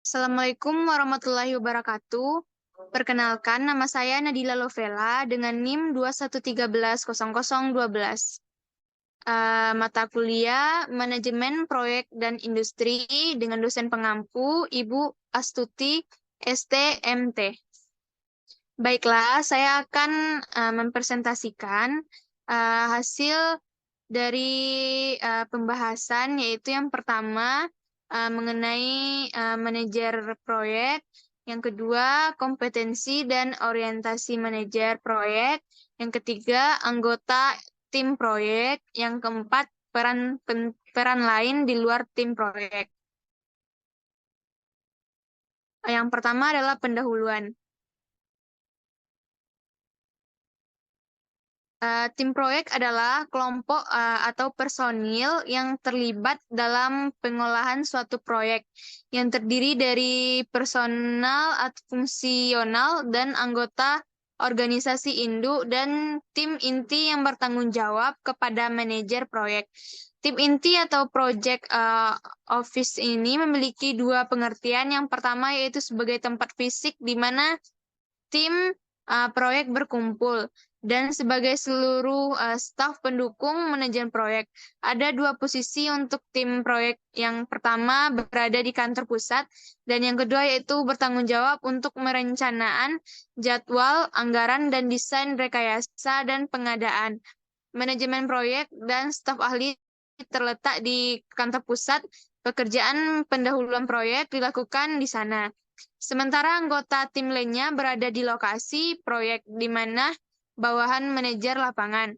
Assalamualaikum warahmatullahi wabarakatuh. Perkenalkan, nama saya Nadila Lovela dengan NIM 21130012. Mata kuliah Manajemen Proyek dan Industri dengan dosen pengampu Ibu Astuti STMT. Baiklah, saya akan mempresentasikan hasil dari pembahasan, yaitu yang pertama mengenai manajer proyek, yang kedua kompetensi dan orientasi manajer proyek, yang ketiga anggota tim proyek, yang keempat peran lain di luar tim proyek. Yang pertama adalah pendahuluan. Tim proyek adalah kelompok atau personil yang terlibat dalam pengolahan suatu proyek, yang terdiri dari personal atau fungsional dan anggota organisasi induk dan tim inti yang bertanggung jawab kepada manajer proyek. Tim inti atau project office ini memiliki dua pengertian. Yang pertama yaitu sebagai tempat fisik di mana tim proyek berkumpul, dan sebagai seluruh staf pendukung manajemen proyek. Ada dua posisi untuk tim proyek. Yang pertama berada di kantor pusat, dan yang kedua yaitu bertanggung jawab untuk merencanaan jadwal, anggaran, dan desain rekayasa dan pengadaan. Manajemen proyek dan staf ahli terletak di kantor pusat. Pekerjaan pendahuluan proyek dilakukan di sana. Sementara anggota tim lainnya berada di lokasi proyek di mana bawahan manajer lapangan,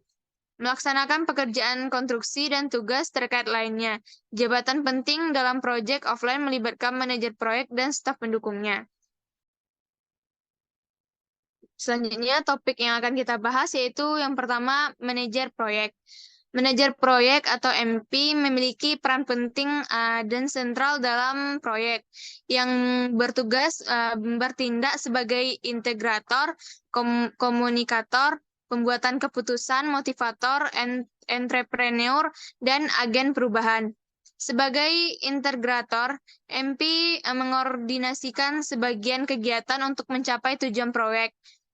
melaksanakan pekerjaan konstruksi dan tugas terkait lainnya. Jabatan penting dalam proyek offline melibatkan manajer proyek dan staf pendukungnya. Selanjutnya, topik yang akan kita bahas yaitu yang pertama, manajer proyek. Manajer proyek atau MP memiliki peran penting dan sentral dalam proyek, yang bertugas bertindak sebagai integrator, komunikator, pembuatan keputusan, motivator, entrepreneur, dan agen perubahan. Sebagai integrator, MP mengordinasikan sebagian kegiatan untuk mencapai tujuan proyek.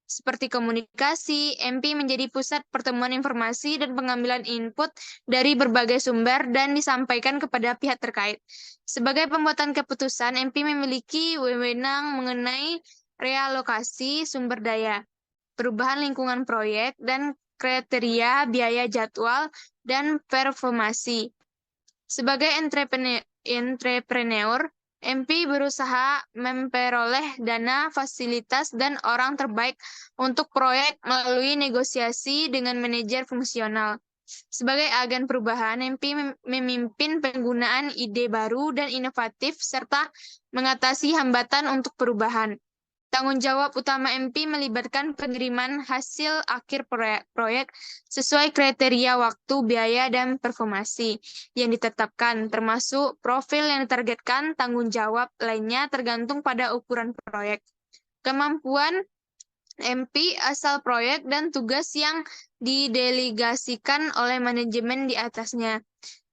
Seperti komunikasi, MP menjadi pusat pertemuan informasi dan pengambilan input dari berbagai sumber dan disampaikan kepada pihak terkait. Sebagai pembuatan keputusan, MP memiliki wewenang mengenai realokasi sumber daya, perubahan lingkungan proyek, dan kriteria biaya jadwal dan performasi. Sebagai entrepreneur, MP berusaha memperoleh dana, fasilitas, dan orang terbaik untuk proyek melalui negosiasi dengan manajer fungsional. Sebagai agen perubahan, MP memimpin penggunaan ide baru dan inovatif serta mengatasi hambatan untuk perubahan. Tanggung jawab utama MP melibatkan pengiriman hasil akhir proyek sesuai kriteria waktu, biaya, dan performasi yang ditetapkan, termasuk profil yang ditargetkan. Tanggung jawab lainnya tergantung pada ukuran proyek, kemampuan MP asal proyek, dan tugas yang didelegasikan oleh manajemen di atasnya.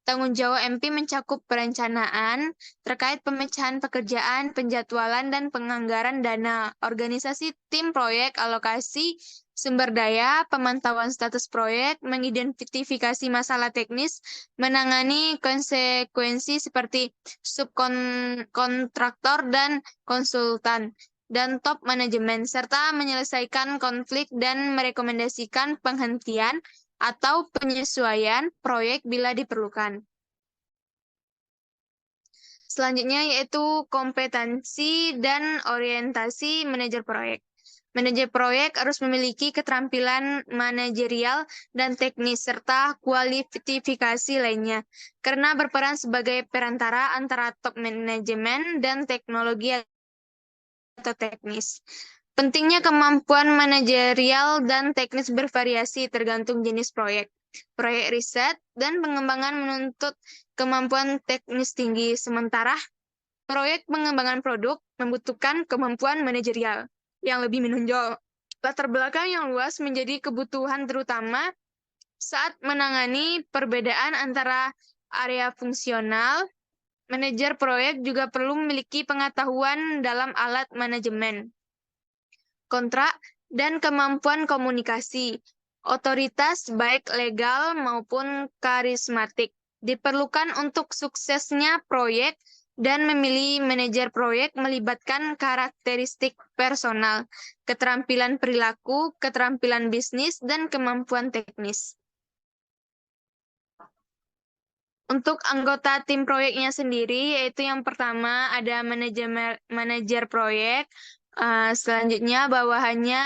Tanggung jawab MP mencakup perencanaan terkait pemecahan pekerjaan, penjadwalan, dan penganggaran dana, organisasi tim proyek, alokasi sumber daya, pemantauan status proyek, mengidentifikasi masalah teknis, menangani konsekuensi seperti subkontraktor dan konsultan, dan top manajemen, serta menyelesaikan konflik dan merekomendasikan penghentian atau penyesuaian proyek bila diperlukan. Selanjutnya yaitu kompetensi dan orientasi manajer proyek. Manajer proyek harus memiliki keterampilan manajerial dan teknis serta kualifikasi lainnya, karena berperan sebagai perantara antara top manajemen dan teknologi atau teknis. Pentingnya kemampuan manajerial dan teknis bervariasi tergantung jenis proyek. Proyek riset dan pengembangan menuntut kemampuan teknis tinggi, sementara proyek pengembangan produk membutuhkan kemampuan manajerial yang lebih menonjol. Latar belakang yang luas menjadi kebutuhan terutama saat menangani perbedaan antara area fungsional Manajer proyek juga perlu memiliki pengetahuan dalam alat manajemen, kontrak, dan kemampuan komunikasi. Otoritas baik legal maupun karismatik diperlukan untuk suksesnya proyek, dan memilih manajer proyek melibatkan karakteristik personal, keterampilan perilaku, keterampilan bisnis, dan kemampuan teknis. Untuk anggota tim proyeknya sendiri, yaitu yang pertama ada manajer proyek, selanjutnya bawahannya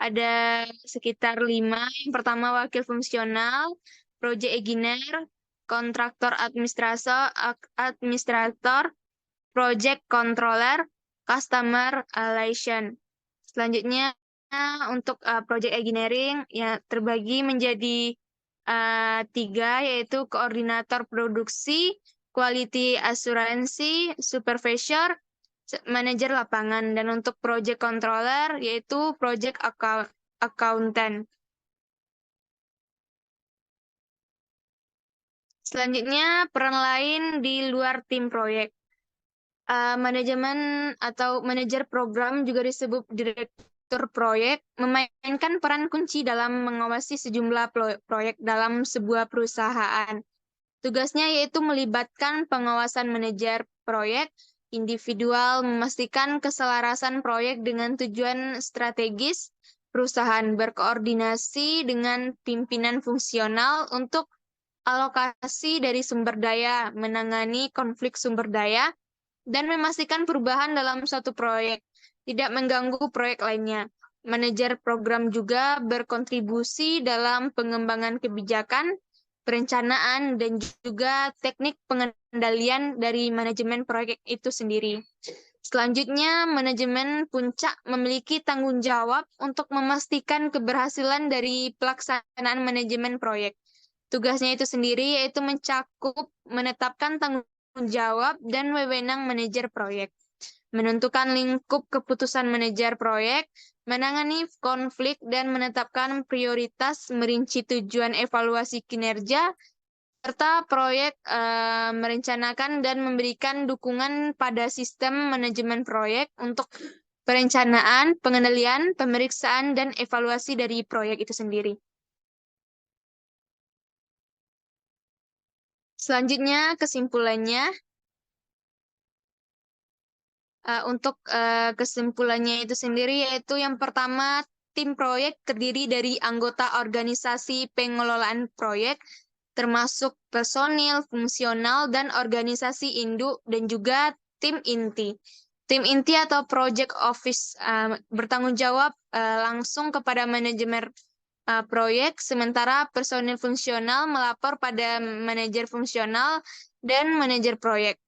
ada sekitar 5. Yang pertama wakil fungsional, project engineer, kontraktor administrator, project controller, customer relation. Selanjutnya untuk project engineering ya terbagi menjadi 3, yaitu koordinator produksi, quality asuransi, supervisor, manajer lapangan, dan untuk project controller yaitu project accountant. Selanjutnya peran lain di luar tim proyek. Manajemen atau manajer program juga disebut direktur proyek, memainkan peran kunci dalam mengawasi sejumlah proyek dalam sebuah perusahaan. Tugasnya yaitu melibatkan pengawasan manajer proyek individual, memastikan keselarasan proyek dengan tujuan strategis perusahaan, berkoordinasi dengan pimpinan fungsional untuk alokasi dari sumber daya, menangani konflik sumber daya, dan memastikan perubahan dalam suatu proyek tidak mengganggu proyek lainnya. Manajer program juga berkontribusi dalam pengembangan kebijakan, perencanaan, dan juga teknik pengendalian dari manajemen proyek itu sendiri. Selanjutnya, manajemen puncak memiliki tanggung jawab untuk memastikan keberhasilan dari pelaksanaan manajemen proyek. Tugasnya itu sendiri yaitu mencakup menetapkan tanggung jawab dan wewenang manajer proyek, menentukan lingkup keputusan manajer proyek, menangani konflik, dan menetapkan prioritas, merinci tujuan evaluasi kinerja, serta proyek merencanakan dan memberikan dukungan pada sistem manajemen proyek untuk perencanaan, pengendalian, pemeriksaan, dan evaluasi dari proyek itu sendiri. Selanjutnya, kesimpulannya. Untuk kesimpulannya itu sendiri, yaitu yang pertama, tim proyek terdiri dari anggota organisasi pengelolaan proyek, termasuk personil, fungsional, dan organisasi induk, dan juga tim inti. Tim inti atau project office bertanggung jawab langsung kepada manajemen proyek, sementara personil fungsional melapor pada manajer fungsional dan manajer proyek.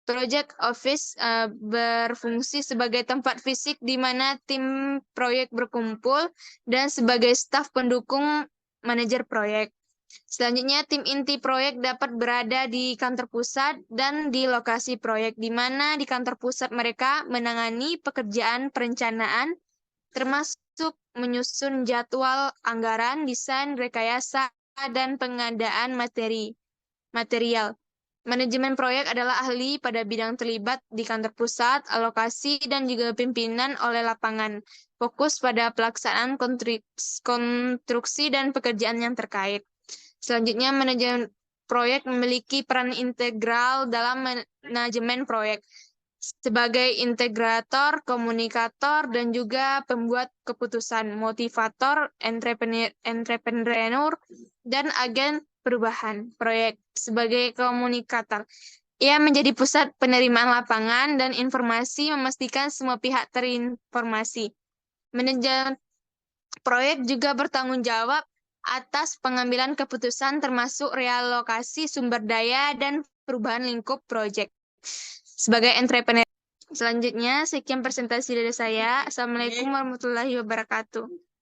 Project Office berfungsi sebagai tempat fisik di mana tim proyek berkumpul dan sebagai staf pendukung manajer proyek. Selanjutnya, tim inti proyek dapat berada di kantor pusat dan di lokasi proyek, di mana di kantor pusat mereka menangani pekerjaan perencanaan, termasuk menyusun jadwal anggaran, desain, rekayasa, dan pengadaan material. Manajemen proyek adalah ahli pada bidang terlibat di kantor pusat, alokasi, dan juga pimpinan oleh lapangan. Fokus pada pelaksanaan konstruksi dan pekerjaan yang terkait. Selanjutnya, manajemen proyek memiliki peran integral dalam manajemen proyek sebagai integrator, komunikator, dan juga pembuat keputusan, motivator, entrepreneur, dan agen perubahan proyek sebagai komunikator. Ia menjadi pusat penerimaan lapangan dan informasi, memastikan semua pihak terinformasi. Manajemen proyek juga bertanggung jawab atas pengambilan keputusan termasuk realokasi sumber daya dan perubahan lingkup proyek. Sebagai entrepreneur. Selanjutnya, sekian presentasi dari saya. Assalamualaikum warahmatullahi wabarakatuh.